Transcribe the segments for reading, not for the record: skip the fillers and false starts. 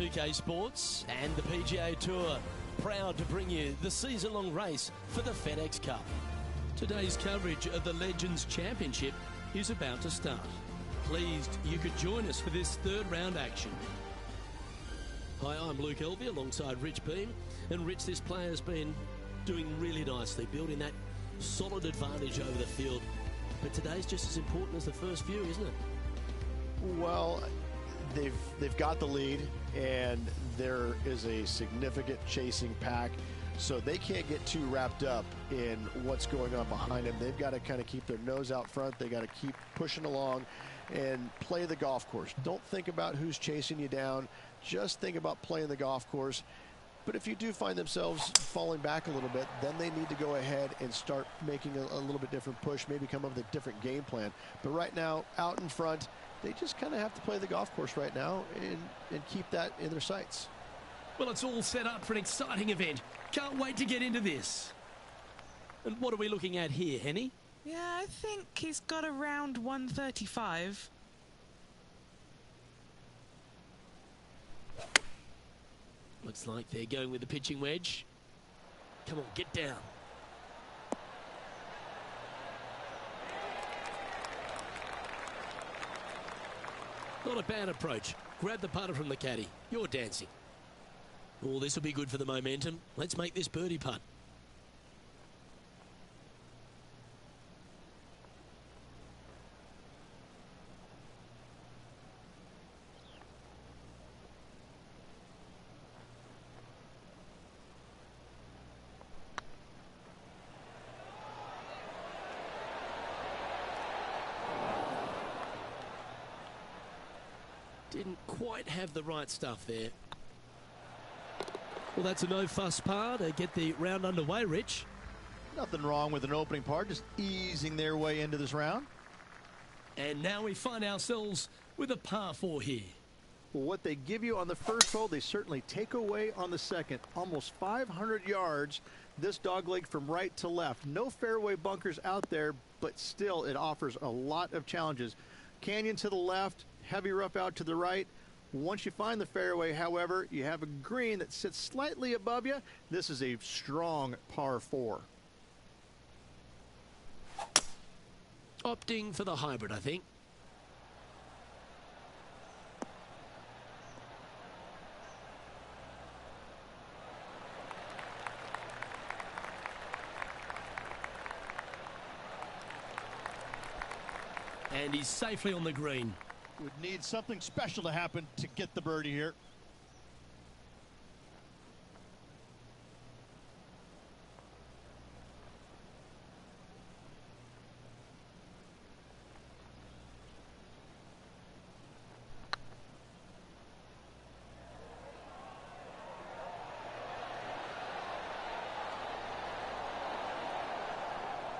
2K Sports and the PGA Tour, proud to bring you the season-long race for the FedEx Cup. Today's coverage of the Legends Championship is about to start. Pleased you could join us for this third round action. Hi, I'm Luke Elvey alongside Rich Beam. And Rich, this player's been doing really nicely, building that solid advantage over the field. But today's just as important as the first few, isn't it? Well, they've got the lead, and there is a significant chasing pack, so they can't get too wrapped up in what's going on behind them. They've got to kind of keep their nose out front. They got to keep pushing along and play the golf course. Don't think about who's chasing you down. Just think about playing the golf course. But if you do find themselves falling back a little bit, then they need to go ahead and start making a little bit different push, maybe come up with a different game plan. But right now, out in front, they just kind of have to play the golf course right now and keep that in their sights. Well, it's all set up for an exciting event. Can't wait to get into this. And what are we looking at here, Henny? Yeah, I think he's got around 135. Looks like they're going with the pitching wedge. Come on, get down. Not a bad approach. Grab the putter from the caddy. You're dancing. Oh, this will be good for the momentum. Let's make this birdie putt. Didn't quite have the right stuff there. Well, that's a no-fuss par to get the round underway, Rich. Nothing wrong with an opening par, just easing their way into this round. And now we find ourselves with a par 4 here. Well, what they give you on the first hole, they certainly take away on the second. Almost 500 yards, this dogleg from right to left. No fairway bunkers out there, but still it offers a lot of challenges. Canyon to the left, heavy rough out to the right. Once you find the fairway, however, you have a green that sits slightly above you. This is a strong par 4. Opting for the hybrid, I think. And he's safely on the green. Would need something special to happen to get the birdie here.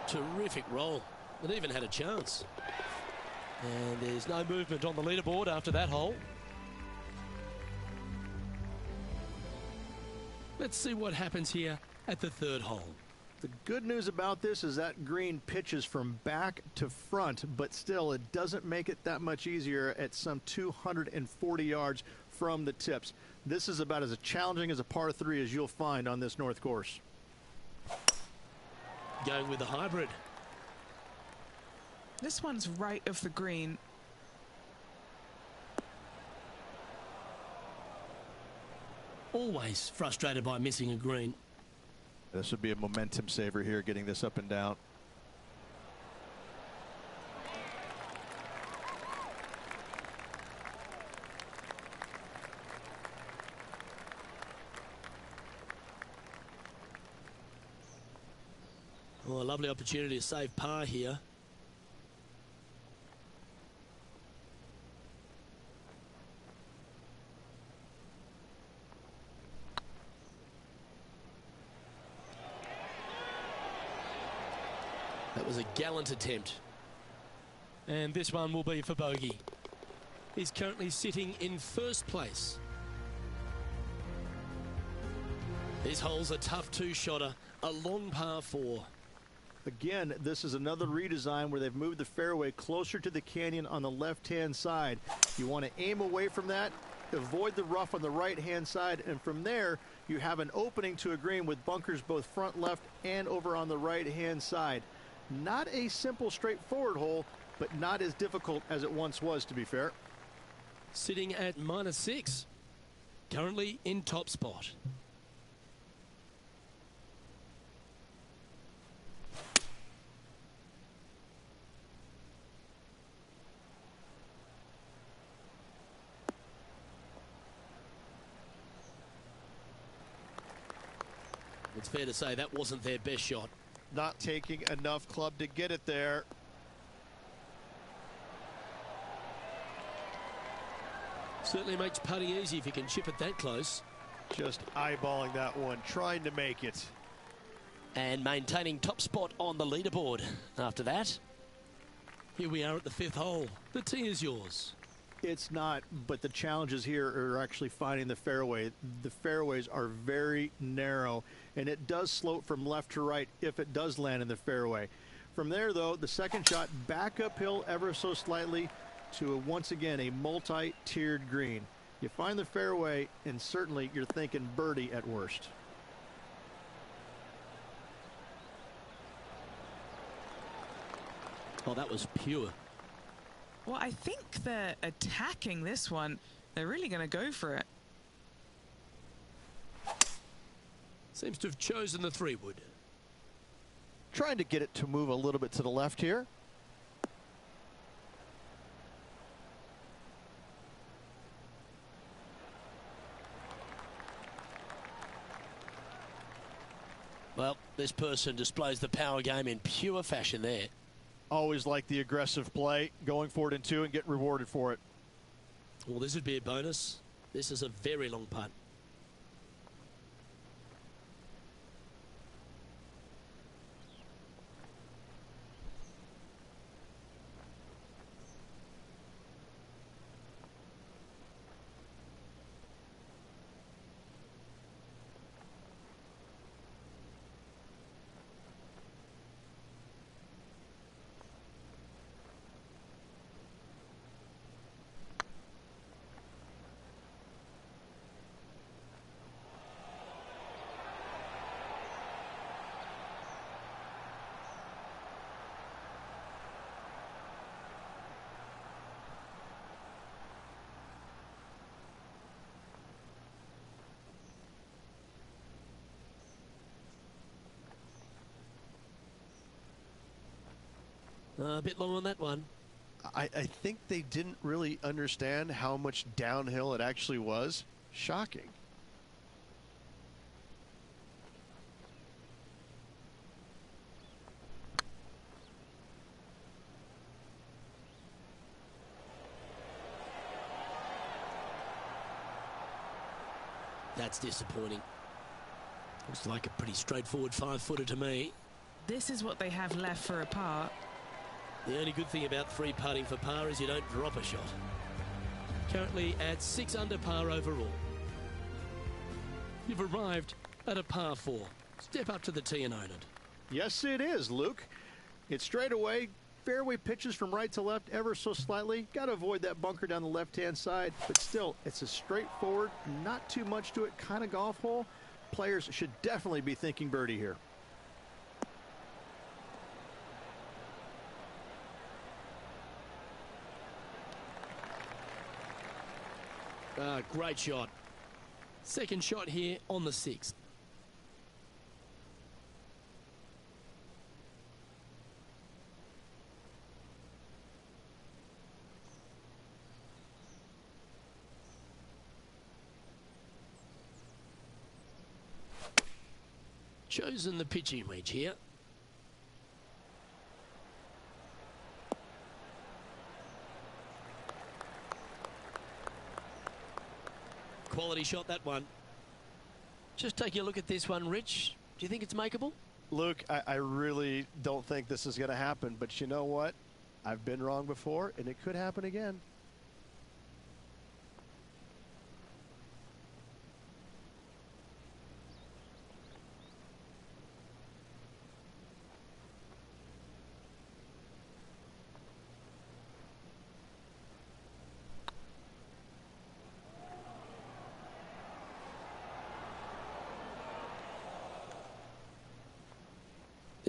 Terrific roll. It even had a chance. And there's no movement on the leaderboard after that hole. Let's see what happens here at the third hole. The good news about this is that green pitches from back to front, but still it doesn't make it that much easier at some 240 yards from the tips. This is about as challenging as a par 3 as you'll find on this North course. Going with the hybrid. This one's right of the green. Always frustrated by missing a green. This would be a momentum saver here, getting this up and down. Well, a lovely opportunity to save par here. That was a gallant attempt. And this one will be for bogey. He's currently sitting in first place. This hole's a tough two-shotter, a long par 4. Again, this is another redesign where they've moved the fairway closer to the canyon on the left-hand side. You want to aim away from that avoid the rough on the right-hand side, and from there, you have an opening to a green with bunkers both front left and over on the right-hand side. Not a simple, straightforward hole, but not as difficult as it once was, to be fair. Sitting at -6. Currently in top spot. It's fair to say that wasn't their best shot. Not taking enough club to get it there. Certainly makes putting easy if you can chip it that close. Just eyeballing that one, trying to make it. And maintaining top spot on the leaderboard after that. Here we are at the 5th hole. The tee is yours. It's not, but the challenges here are actually finding the fairway. The fairways are very narrow, and it does slope from left to right if it does land in the fairway. From there, though, the second shot back uphill ever so slightly to, once again, a multi-tiered green. You find the fairway, and certainly you're thinking birdie at worst. Oh, that was pure. Well, I think they're attacking this one. They're really going to go for it. Seems to have chosen the 3-wood. Trying to get it to move a little bit to the left here. Well, this person displays the power game in pure fashion there. Always like the aggressive play, going for it in 2 and getting rewarded for it. Well, this would be a bonus. This is a very long putt. A bit long on that one. I think they didn't really understand how much downhill it actually was. Shocking. That's disappointing. Looks like a pretty straightforward 5-footer to me. This is what they have left for a par. The only good thing about 3 putting for par is you don't drop a shot. Currently at 6 under par overall. You've arrived at a par 4. Step up to the tee and own it. Yes, it is, Luke. It's straight away. Fairway pitches from right to left ever so slightly. Got to avoid that bunker down the left-hand side. But still, it's a straightforward, not too much to it kind of golf hole. Players should definitely be thinking birdie here. Great shot. Second shot here on the 6th. Chosen the pitching wedge here. Quality shot, that one. Just taking a look at this one, Rich. Do you think it's makeable? Luke, I really don't think this is going to happen, but you know what? I've been wrong before, and it could happen again.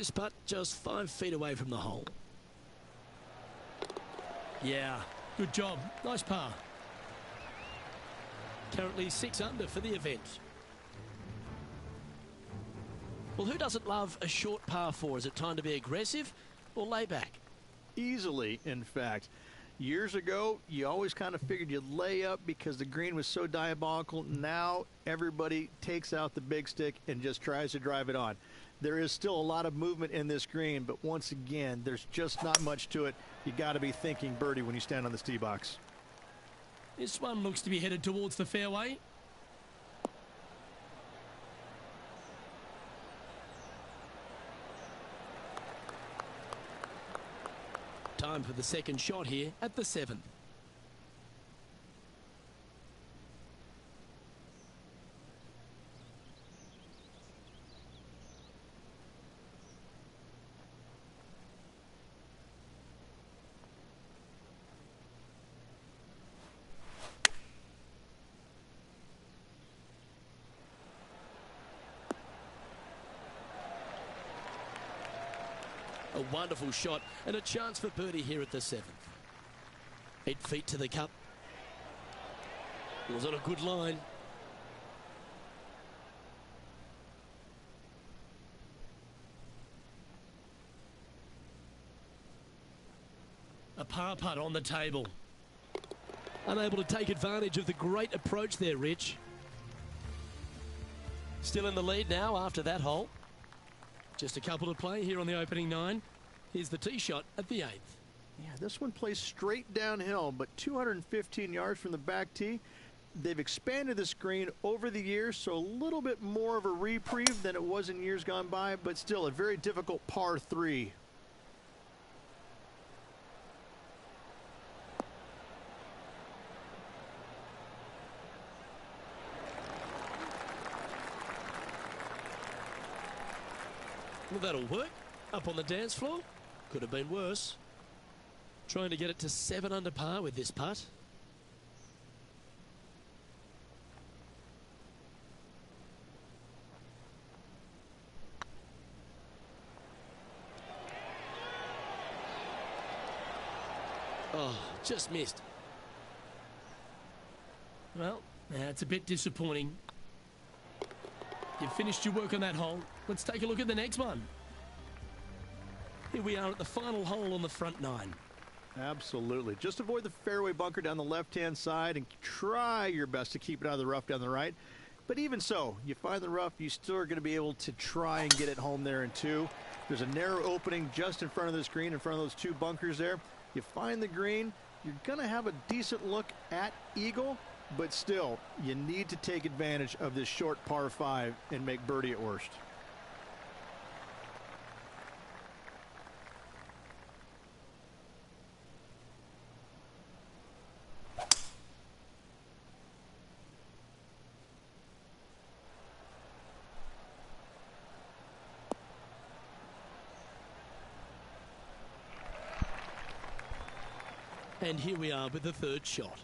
This putt just 5 feet away from the hole. Yeah, good job. Nice par. Currently 6 under for the event. Well, who doesn't love a short par 4? Is it time to be aggressive or lay back? Easily, in fact. Years ago, you always kind of figured you'd lay up because the green was so diabolical. Now everybody takes out the big stick and just tries to drive it on. There is still a lot of movement in this green, but once again, there's just not much to it. You got to be thinking birdie when you stand on this tee box. This one looks to be headed towards the fairway. Time for the second shot here at the 7th. A wonderful shot and a chance for birdie here at the 7th. 8 feet to the cup. It was on a good line. A par putt on the table. Unable to take advantage of the great approach there, Rich. Still in the lead now after that hole. Just a couple to play here on the opening 9. Here's the tee shot at the 8th. Yeah, this one plays straight downhill, but 215 yards from the back tee. They've expanded this green over the years, so a little bit more of a reprieve than it was in years gone by, but still a very difficult par 3. Well, that'll work. Up on the dance floor. Could have been worse. Trying to get it to 7 under par with this putt. Oh, just missed. Well, that's a bit disappointing. You've finished your work on that hole. Let's take a look at the next one. Here we are at the final hole on the front 9. Absolutely. Just avoid the fairway bunker down the left-hand side and try your best to keep it out of the rough down the right. But even so, you find the rough, you still are going to be able to try and get it home there in 2. There's a narrow opening just in front of this green, in front of those 2 bunkers there. You find the green, you're going to have a decent look at eagle, but still, you need to take advantage of this short par 5 and make birdie at worst. And here we are with the 3rd shot.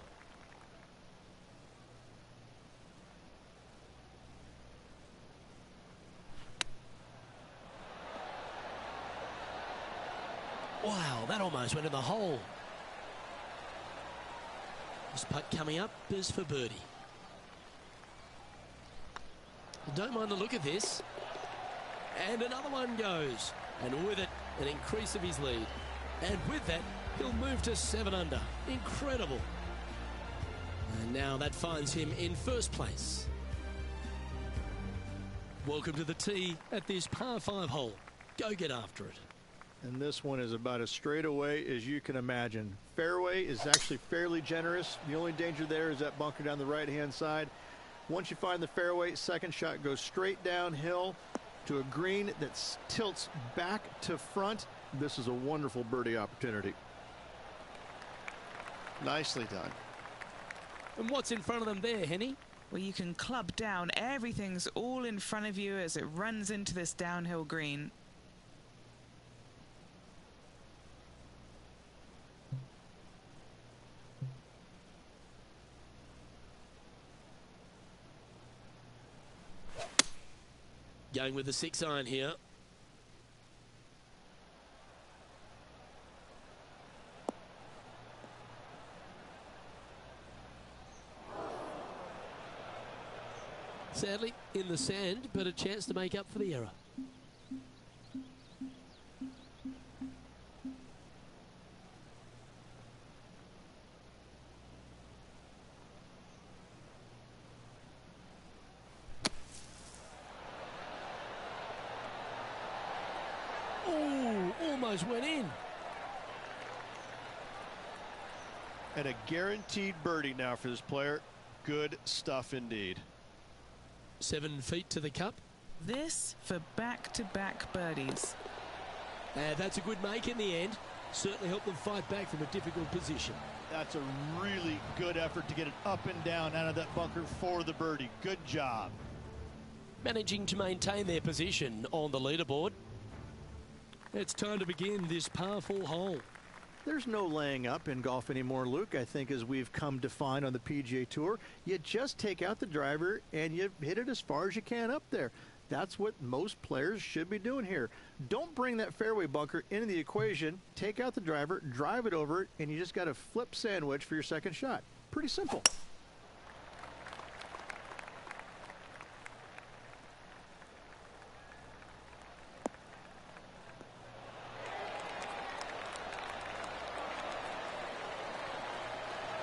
Wow, that almost went in the hole. This putt coming up is for birdie. Don't mind the look of this. And another one goes. And with it, an increase of his lead. And with that, he'll move to 7 under. Incredible. And now that finds him in 1st place. Welcome to the tee at this par 5 hole. Go get after it. And this one is about as straight away as you can imagine. Fairway is actually fairly generous. The only danger there is that bunker down the right-hand side. Once you find the fairway, 2nd shot goes straight downhill to a green that tilts back to front. This is a wonderful birdie opportunity. Nicely done. And what's in front of them there, Henny? Well, you can club down. Everything's all in front of you as it runs into this downhill green. Going with the 6 iron here. Sadly, in the sand, but a chance to make up for the error. Oh, almost went in. And a guaranteed birdie now for this player. Good stuff indeed. 7 feet to the cup. This for back-to-back birdies. That's a good make in the end. Certainly helped them fight back from a difficult position. That's a really good effort to get it up and down out of that bunker for the birdie. Good job. Managing to maintain their position on the leaderboard. It's time to begin this par 4 hole. There's no laying up in golf anymore, Luke. I think as we've come to find on the PGA Tour, you just take out the driver and you hit it as far as you can up there. That's what most players should be doing here. Don't bring that fairway bunker into the equation. Take out the driver, drive it over it, and you just got a flip sandwich for your second shot. Pretty simple.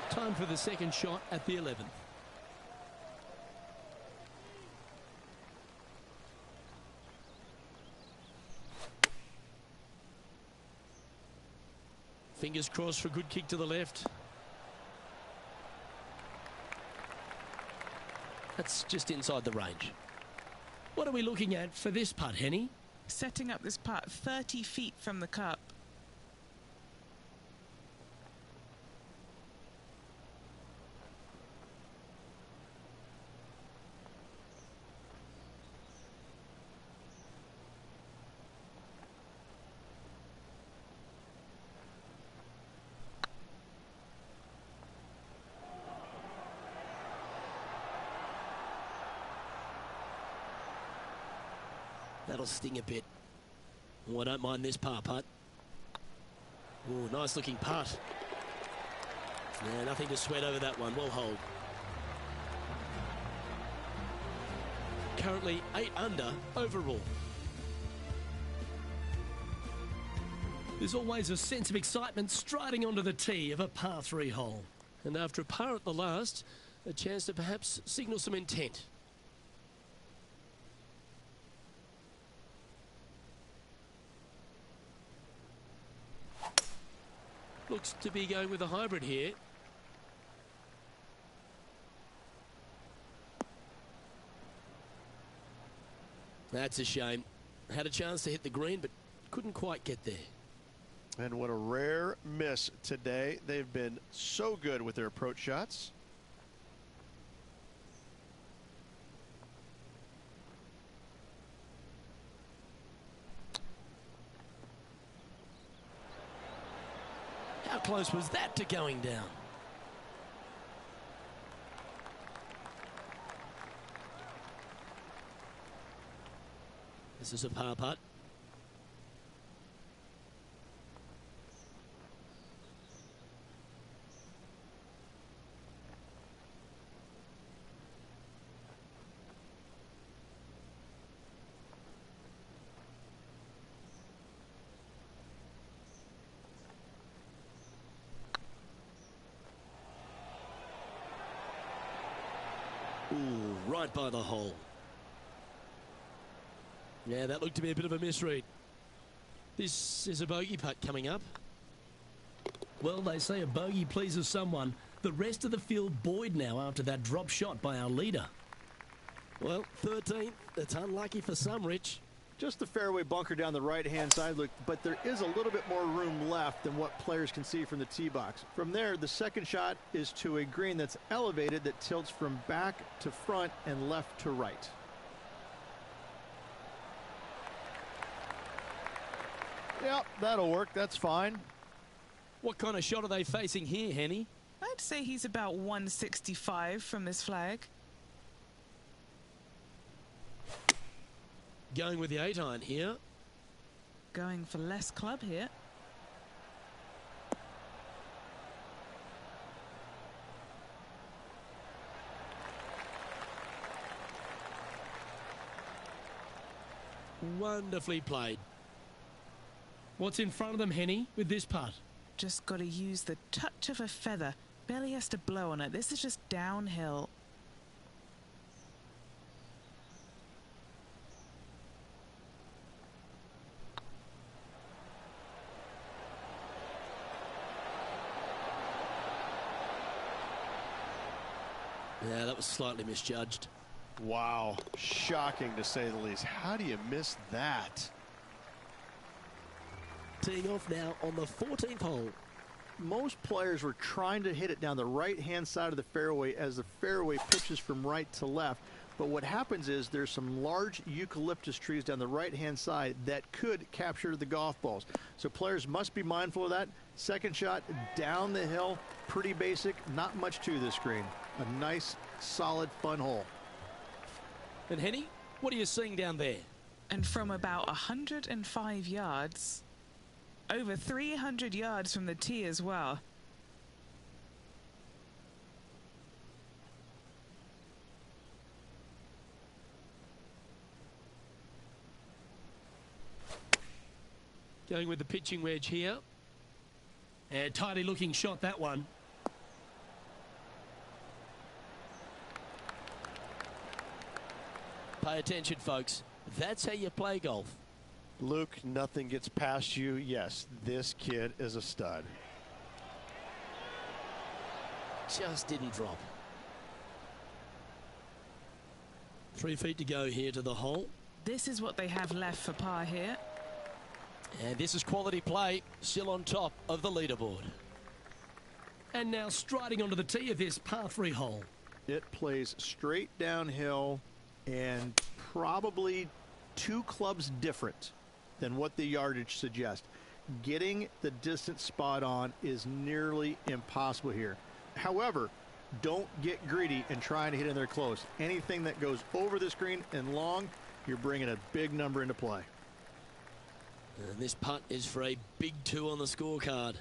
Time for the second shot at the 11th. Fingers crossed for a good kick to the left. That's just inside the range. What are we looking at for this putt, Henny? Setting up this putt 30 feet from the cup. That'll sting a bit. Oh, I don't mind this par putt. Oh, nice looking putt. Yeah, nothing to sweat over that one. Well hold. Currently 8 under overall. There's always a sense of excitement striding onto the tee of a par 3 hole. And after a par at the last, a chance to perhaps signal some intent. Looks to be going with a hybrid here. That's a shame. Had a chance to hit the green, but couldn't quite get there. And what a rare miss today. They've been so good with their approach shots. How close was that to going down? This is a par putt. Ooh, right by the hole. Yeah, that looked to be a bit of a misread. This is a bogey putt coming up. Well, they say a bogey pleases someone. The rest of the field buoyed now after that drop shot by our leader. Well, 13th. It's unlucky for some, Rich. Just the fairway bunker down the right-hand side, look, but there is a little bit more room left than what players can see from the tee box. From there, the second shot is to a green that's elevated that tilts from back to front and left to right. Yep, that'll work. That's fine. What kind of shot are they facing here, Henny? I'd say he's about 165 from this flag. Going with the 8-iron here. Going for less club here. Wonderfully played. What's in front of them, Henny, with this putt? Just got to use the touch of a feather. Barely has to blow on it. This is just downhill. Yeah, that was slightly misjudged. Wow, shocking to say the least. How do you miss that? Teeing off now on the 14th hole. Most players were trying to hit it down the right-hand side of the fairway as the fairway pitches from right to left. But what happens is there's some large eucalyptus trees down the right-hand side that could capture the golf balls. So players must be mindful of that. Second shot down the hill, pretty basic, not much to this green. A nice, solid, fun hole. And Henny, what are you seeing down there? And from about 105 yards, over 300 yards from the tee as well. Going with the pitching wedge here. And tidy looking shot, that one. Pay attention, folks. That's how you play golf. Luke, nothing gets past you. Yes, this kid is a stud. Just didn't drop. 3 feet to go here to the hole. This is what they have left for par here. And this is quality play, still on top of the leaderboard. And now striding onto the tee of this par 3 hole. It plays straight downhill and probably 2 clubs different than what the yardage suggests. Getting the distance spot on is nearly impossible here. However, don't get greedy and trying to hit in there close. Anything that goes over the screen and long, you're bringing a big number into play. And this putt is for a big 2 on the scorecard.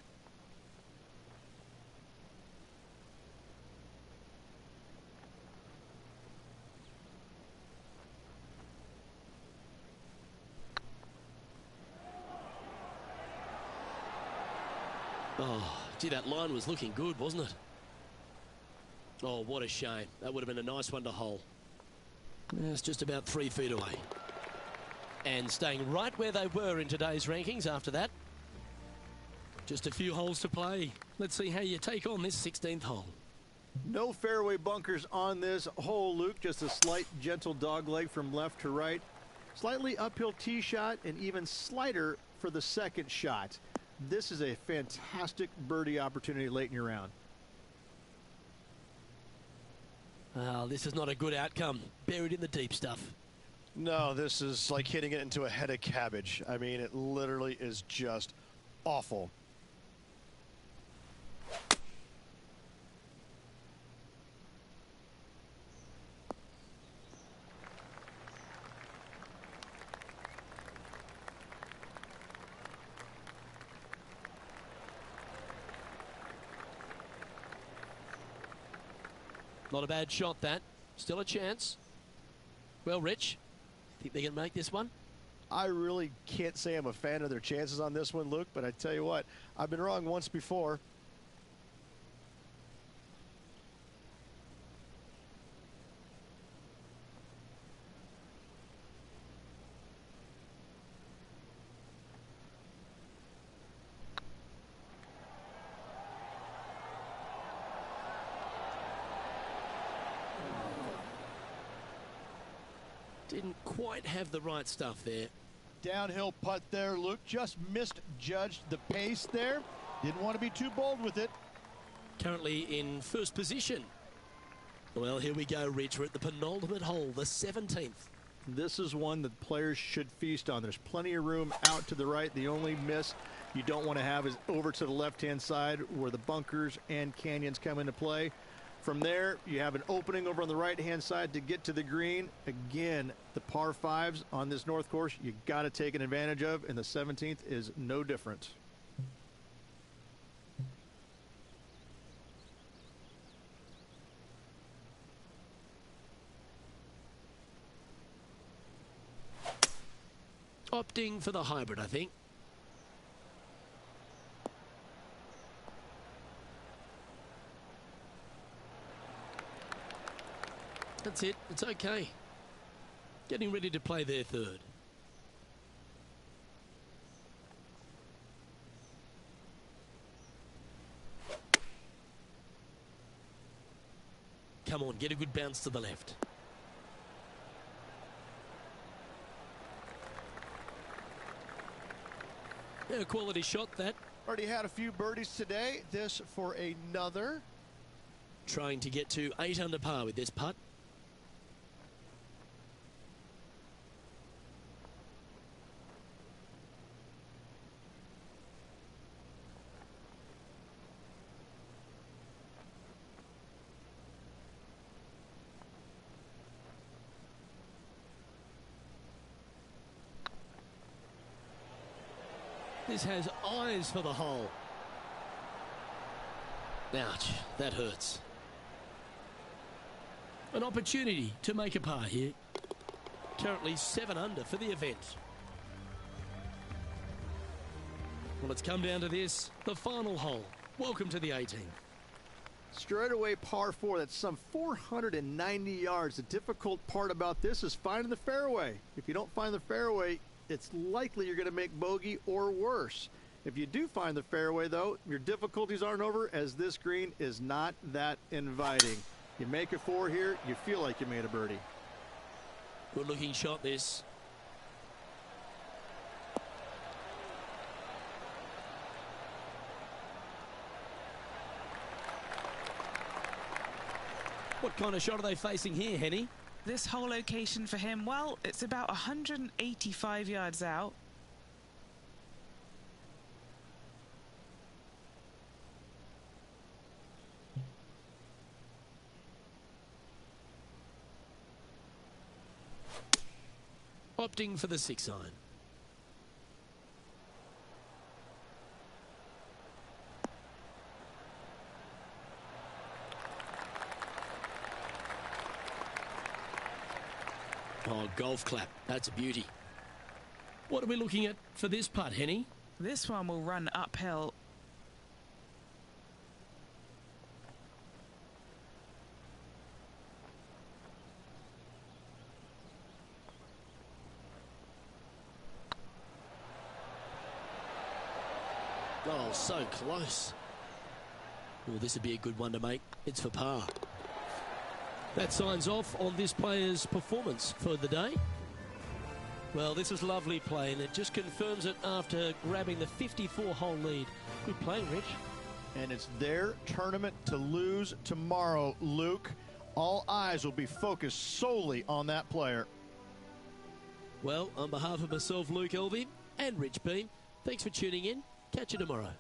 Oh, gee, that line was looking good, wasn't it? Oh, what a shame. That would have been a nice one to hole. It's just about 3 feet away. And staying right where they were in today's rankings after that. Just a few holes to play. Let's see how you take on this 16th hole. No fairway bunkers on this hole, Luke. Just a slight, gentle dog leg from left to right. Slightly uphill tee shot and even slighter for the second shot. This is a fantastic birdie opportunity late in your round. Well, this is not a good outcome. Buried in the deep stuff. No, this is like hitting it into a head of cabbage. I mean, it literally is just awful. Not a bad shot, that. Still a chance. Well, Rich, think they can make this one? I really can't say I'm a fan of their chances on this one, Luke, but I tell you what, I've been wrong once before. Didn't quite have the right stuff there. Downhill putt there, Luke. Just misjudged the pace there. Didn't want to be too bold with it. Currently in first position. Well, here we go, Rich. We're at the penultimate hole, the 17th. This is one that players should feast on. There's plenty of room out to the right. The only miss you don't want to have is over to the left-hand side where the bunkers and canyons come into play. From there, you have an opening over on the right-hand side to get to the green. Again, the par 5s on this north course, you got to take an advantage of, and the 17th is no different. Opting for the hybrid, I think. That's it. It's okay. Getting ready to play their third. Come on, get a good bounce to the left. Yeah, a quality shot, that. Already had a few birdies today. This for another. Trying to get to 8 under par with this putt. This has eyes for the hole. Ouch, that hurts. An opportunity to make a par here. Currently 7 under for the event. Well, it's come down to this, the final hole. Welcome to the 18th. Straightaway par 4, that's some 490 yards. The difficult part about this is finding the fairway. If you don't find the fairway, it's likely you're going to make bogey or worse. If you do find the fairway, though, your difficulties aren't over, as this green is not that inviting. You make a 4 here, you feel like you made a birdie. Good looking shot, this. What kind of shot are they facing here, Henny? This whole location for him, well, it's about 185 yards out. Opting for the 6 iron. Oh, golf clap. That's a beauty. What are we looking at for this putt, Henny? This one will run uphill. Oh, so close. Well, this would be a good one to make. It's for par. That signs off on this player's performance for the day. Well, this is lovely play, and it just confirms it after grabbing the 54-hole lead. Good play, Rich. And it's their tournament to lose tomorrow, Luke. All eyes will be focused solely on that player. Well, on behalf of myself, Luke Elvey, and Rich Beam, thanks for tuning in. Catch you tomorrow.